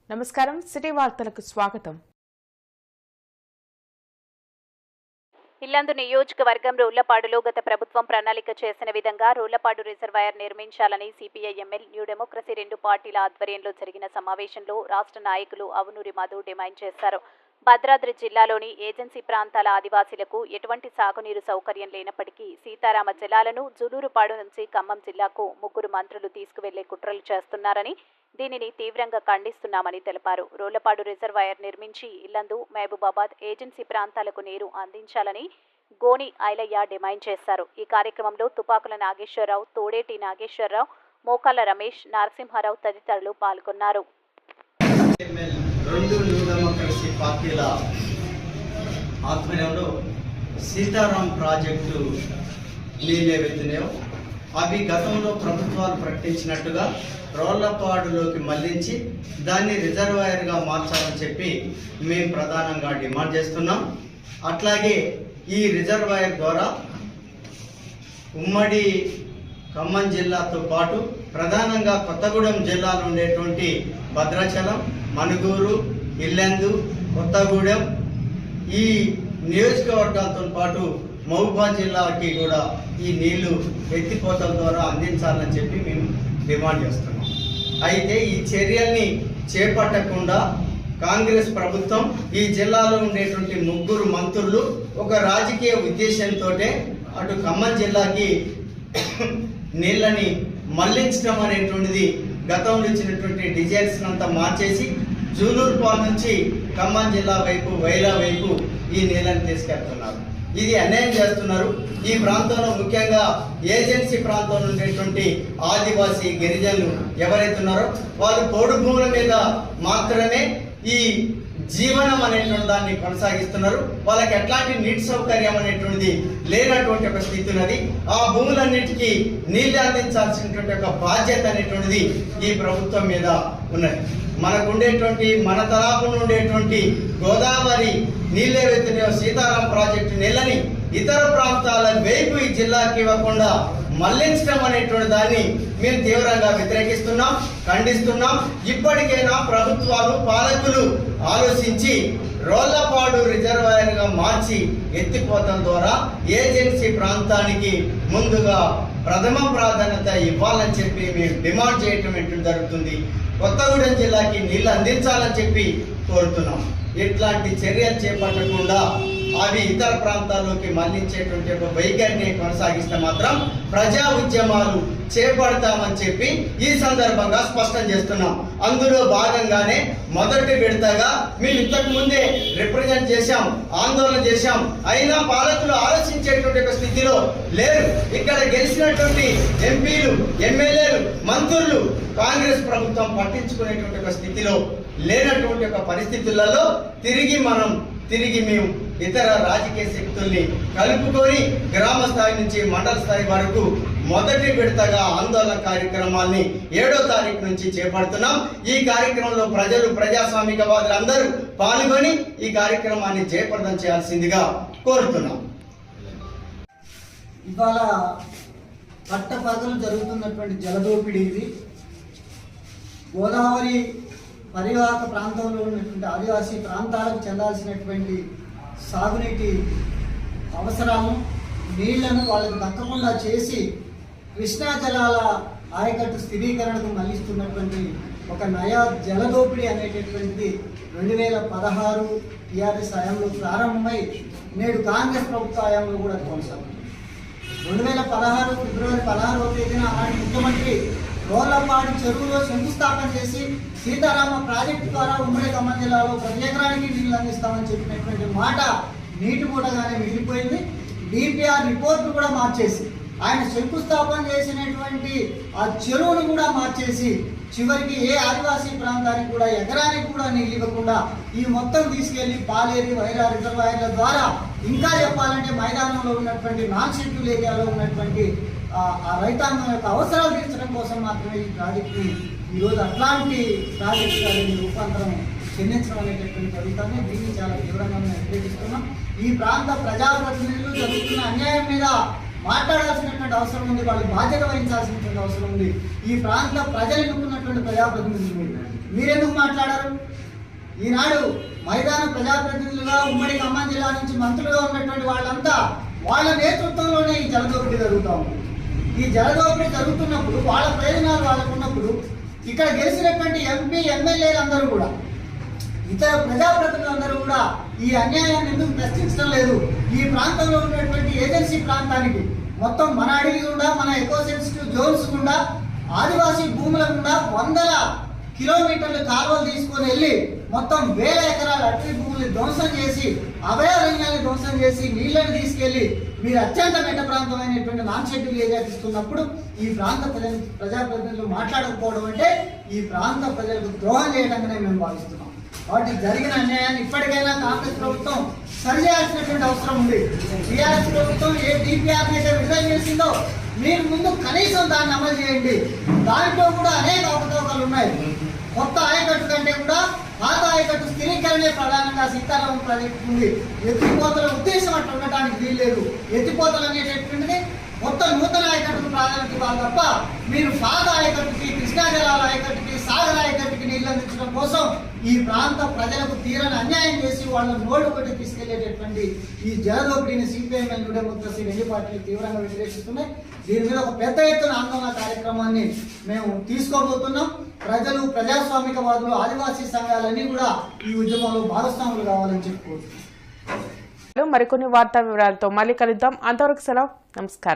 నమస్కారం సిటీ వార్తలకు స్వాగతం. ఇల్లందు నియోజకవర్గం రోళ్లపాడులో గత ప్రభుత్వం ప్రణాళిక చేసిన విధంగా రోళ్లపాడు రిజర్వాయర్ నిర్మించాలని సిపిఐ ఎంఎల్ న్యూ డెమోక్రసీ రెండు పార్టీల ఆధ్వర్యంలో జరిగిన సమావేశంలో రాష్ట్ర నాయకులు అవునూరి మధు డిమాండ్ చేశారు. భద్రాద్రి జిల్లాలోని ఏజెన్సీ ప్రాంతాల ఆదివాసీలకు ఎటువంటి సాగునీరు సౌకర్యం లేనప్పటికీ సీతారామ జలాలను జులూరుపాడు నుంచి ఖమ్మం జిల్లాకు 3 మంత్రులు తీసుకువెళ్లే కుట్రలు చేస్తున్నారని, దీనిని తీవ్రంగా ఖండిస్తున్నామని తెలిపారు. రోళ్లపాడు రిజర్వాయర్ నిర్మించి ఇల్లందు, మహబూబాబాద్ ఏజెన్సీ ప్రాంతాలకు నీరు అందించాలని గోని ఐలయ్య డిమాండ్ చేశారు. ఈ కార్యక్రమంలో తుపాకుల నాగేశ్వరరావు, తోడేటి నాగేశ్వరరావు, మోకాల రమేష్, నరసింహారావు తదితరులు పాల్గొన్నారు. రెండు న్యూ డెమోక్రసీ పార్టీల ఆధ్వర్యంలో సీతారాం ప్రాజెక్టు నీళ్ళు ఏవైతున్నాయో అవి గతంలో ప్రభుత్వాలు ప్రకటించినట్టుగా రోళ్లపాడులోకి మళ్లించి దాన్ని రిజర్వాయర్గా మార్చాలని చెప్పి మేము ప్రధానంగా డిమాండ్ చేస్తున్నాం. అట్లాగే ఈ రిజర్వాయర్ ద్వారా ఉమ్మడి ఖమ్మం జిల్లాతో పాటు ప్రధానంగా కొత్తగూడెం జిల్లాలో ఉండేటువంటి భద్రాచలం, మనుగూరు, ఇల్లందు, కొత్తగూడెం ఈ నియోజకవర్గాలతో పాటు మహబూబాబాద్ జిల్లాకి కూడా ఈ నీళ్లు ఎత్తిపోతల ద్వారా అందించాలని చెప్పి మేము డిమాండ్ చేస్తున్నాం. అయితే ఈ చర్యల్ని చేపట్టకుండా కాంగ్రెస్ ప్రభుత్వం ఈ జిల్లాలో ఉండేటువంటి 3 మంత్రులు ఒక రాజకీయ ఉద్దేశంతో అటు ఖమ్మం జిల్లాకి నీళ్ళని మళ్లించడం అనేటువంటిది గతంలో ఇచ్చినటువంటి డిజైన్స్ అంతా మార్చేసి జూలూరుపాడు నుంచి ఖమ్మం జిల్లా వైపు, వైరా వైపు ఈ నీళ్ళని తీసుకెళ్తున్నారు. ఇది అన్యాయం చేస్తున్నారు. ఈ ప్రాంతంలో ముఖ్యంగా ఏజెన్సీ ప్రాంతంలో ఉండేటువంటి ఆదివాసీ గిరిజనులు ఎవరైతే ఉన్నారో వాళ్ళు పోడు భూముల మీద మాత్రమే ఈ జీవనం అనేటువంటి దాన్ని కొనసాగిస్తున్నారు. వాళ్ళకి ఎట్లాంటి నీటి సౌకర్యం అనేటువంటిది లేనటువంటి ఒక స్థితి ఉన్నది. ఆ భూములన్నిటికీ నీళ్లు అందించాల్సినటువంటి ఒక బాధ్యత అనేటువంటిది ఈ ప్రభుత్వం మీద ఉన్నది. మనకు ఉండేటువంటి మన తలాపున ఉండేటువంటి గోదావరి నీళ్ళు ఏవైతున్నాయో సీతారాం ప్రాజెక్టు నీళ్ళని ఇతర ప్రాంతాల వైపు ఈ జిల్లాకి ఇవ్వకుండా మళ్లించడం అనేటువంటి దాన్ని మేము తీవ్రంగా వ్యతిరేకిస్తున్నాం, ఖండిస్తున్నాం. ఇప్పటికైనా ప్రభుత్వాలు, పాలకులు ఆలోచించి రోళ్లపాడు రిజర్వాయర్గా మార్చి ఎత్తిపోతల ద్వారా ఏజెన్సీ ప్రాంతానికి ముందుగా ప్రథమ ప్రాధాన్యత ఇవ్వాలని చెప్పి మేము డిమాండ్ చేయటం జరుగుతుంది. కొత్తగూడెం జిల్లాకి నీళ్లు అందించాలని చెప్పి కోరుతున్నాం. ఇట్లాంటి చర్యలు చేపట్టకుండా అవి ఇతర ప్రాంతాల్లోకి మళ్లించేటువంటి ఒక వైఖరిని కొనసాగిస్తే మాత్రం ప్రజా ఉద్యమాలు చేపడతామని చెప్పి ఈ సందర్భంగా స్పష్టం చేస్తున్నాం. అందులో భాగంగానే మొదటి విడతగా మేము ఇంతకు ముందే రిప్రజెంట్ చేశాం, ఆందోళన చేశాం. అయినా పాలకులు ఆలోచించేటువంటి ఒక స్థితిలో లేరు. ఇక్కడ గెలిచినటువంటి ఎంపీలు, ఎమ్మెల్యేలు, మంత్రులు కాంగ్రెస్ ప్రభుత్వం పట్టించుకునేటువంటి ఒక స్థితిలో లేనటువంటి ఒక పరిస్థితులలో తిరిగి మేము ఇతర రాజకీయ శక్తుల్ని కలుపుకొని గ్రామ స్థాయి నుంచి మండల స్థాయి వరకు మొదటి విడతగా ఆందోళన కార్యక్రమాన్ని 7వ తారీఖు నుంచి చేపడుతున్నాం. ఈ కార్యక్రమంలో ప్రజలు, ప్రజాస్వామికవాదులు అందరూ పాల్గొని ఈ కార్యక్రమాన్ని జయప్రదం చేయాల్సిందిగా కోరుతున్నాం. ఇవాళ పట్టపగలు జరుగుతున్నటువంటి జలదోపిడీ ఇది. గోదావరి పరివాహక ప్రాంతంలో ఉన్నటువంటి ఆదివాసీ ప్రాంతాలకు చెందాల్సినటువంటి సాగునీటి అవసరాలను, నీళ్లను వాళ్ళకు దక్కకుండా చేసి కృష్ణా జలాల ఆయకట్టు స్థిరీకరణకు మళ్లిస్తున్నటువంటి ఒక నయా జలదోపిడీ అనేటటువంటిది 2016 టీఆర్ఎస్ హయాంలో ప్రారంభమై నేడు కాంగ్రెస్ ప్రభుత్వ హయాంలో కూడా కొనసాగుతుంది. 2016 ఫిబ్రవరి 16వ తేదీన ఆనాటి ముఖ్యమంత్రి రోళ్లపాడు చెరువులో శంకుస్థాపన చేసి సీతారామ ప్రాజెక్టు ద్వారా ఉమ్మడి ఖమ్మం జిల్లాలో ప్రతి ఎకరానికి నీళ్లు అందిస్తామని చెప్పినటువంటి మాట నీటి మూటగానే మిగిలిపోయింది. డిపిఆర్ రిపోర్టు కూడా మార్చేసి ఆయన శంకుస్థాపన చేసినటువంటి ఆ చెరువును కూడా మార్చేసి చివరికి ఏ ఆదివాసీ ప్రాంతానికి కూడా ఎకరానికి కూడా నీళ్ళు ఇవ్వకుండా ఈ మొత్తం తీసుకెళ్లి పాలేరు, వైరా రిజర్వాయర్ల ద్వారా ఇంకా చెప్పాలంటే మైదానంలో ఉన్నటువంటి నాన్ షెడ్యూల్ ఏరియాలో ఉన్నటువంటి ఆ రైతాంగం యొక్క అవసరాలు తీర్చడం కోసం మాత్రమే ఈ ప్రాజెక్టుని ఈరోజు అట్లాంటి ప్రాజెక్టుగా రూపాంతరం చెందించడం అనేటటువంటి జరుగుతాన్ని దీన్ని చాలా తీవ్రంగా మేము వ్యతిరేకిస్తున్నాం. ఈ ప్రాంత ప్రజాప్రతినిధులు జరుగుతున్న అన్యాయం మీద మాట్లాడాల్సినటువంటి అవసరం ఉంది, వాళ్ళకి బాధ్యత వహించాల్సినటువంటి అవసరం ఉంది. ఈ ప్రాంత ప్రజలు ఎన్నుకున్నటువంటి ప్రజాప్రతినిధులు మీరెందుకు మాట్లాడారు? ఈనాడు మైదాన ప్రజాప్రతినిధులుగా ఉమ్మడి ఖమ్మం జిల్లా నుంచి మంత్రులుగా ఉన్నటువంటి వాళ్ళంతా వాళ్ళ నేతృత్వంలోనే ఈ జలదోపిడీ జరుగుతూ ఉంది. ఈ జలదోపిడీ జరుగుతున్నప్పుడు వాళ్ళ ప్రయోజనాలు వాళ్ళకు ఉన్నప్పుడు ఇక్కడ గెలిచినటువంటి ఎంపీ ఎమ్మెల్యేలు అందరూ కూడా, ఇతర ప్రజాప్రతినిధులందరూ కూడా ఈ అన్యాయాన్ని ఎందుకు ప్రశ్నించడం లేదు? ఈ ప్రాంతంలో ఉన్నటువంటి ఏజెన్సీ ప్రాంతానికి మొత్తం మన అడవి గుండా, మన ఎకో సెన్సిటివ్ జోన్స్ గుండా, ఆదివాసీ భూముల గుండా వందల కిలోమీటర్లు కాలువలు తీసుకొని వెళ్ళి మొత్తం వేల ఎకరాల అటవీ భూముల్ని ధ్వంసం చేసి, అభయారణ్యాన్ని ధ్వంసం చేసి, నీళ్లను తీసుకెళ్లి మీరు అత్యంత మెట్ట ప్రాంతమైనటువంటి నాన్ షెడ్యూల్ ఏరియాకి ఇస్తున్నప్పుడు ఈ ప్రాంత ప్రజాప్రతినిధులు మాట్లాడకపోవడం అంటే ఈ ప్రాంత ప్రజలకు ద్రోహం చేయడంగానే మేము భావిస్తున్నాం. కాబట్టి జరిగిన అన్యాయాన్ని ఇప్పటికైనా కాంగ్రెస్ ప్రభుత్వం సరిచేయాల్సినటువంటి అవసరం ఉంది. టీఆర్ఎస్ ప్రభుత్వం ఏ డిపిఆర్ అయితే విడుదల చేసిందో మీరు ముందు కనీసం దాన్ని అమలు చేయండి. దాంట్లో కూడా అనేక అవకతవకలు ఉన్నాయి. కొత్త ఆయకట్టు కంటే కూడా పాత ఆయకట్టు స్థిరీకరణే ప్రధానంగా సీతారామన్ ప్రాజెక్టు ఉంది. ఎత్తిపోతల ఉద్దేశం అట్లా ఉండటానికి వీల్లేదు. ఎత్తిపోతలు అనేటటువంటిది మొత్తం నూతన ఆయకట్టుకు ప్రాధాన్యత ఇవ్వాలి తప్ప మీరు పాత ఆయకట్టుకి, కృష్ణా జలాల ఆయకట్టుకి, సాగర్ ఆయకట్టుకి నీళ్ళు అందించడం కోసం ఈ ప్రాంత ప్రజలకు తీరని అన్యాయం చేసి వాళ్ళ నోటు కొట్టి తీసుకెళ్లేటటువంటి ఈ జలదోపిడీని సిపిఐఎం డెమోక్రసీ రెండు పార్టీలు తీవ్రంగా వ్యతిరేకిస్తున్నాయి. దీని మీద ఒక పెద్ద ఎత్తున ఆందోళన కార్యక్రమాన్ని మేము తీసుకోబోతున్నాం. ప్రజలు, ప్రజాస్వామికవాదులు, ఆదివాసీ సంఘాలన్నీ కూడా ఈ ఉద్యమంలో భాగస్వాములు కావాలని చెప్పుకోవచ్చు. మరికొన్ని వార్తా వివరాలతో మళ్ళీ కలుద్దాం. అంతవరకు సెలవు. నమస్కారం.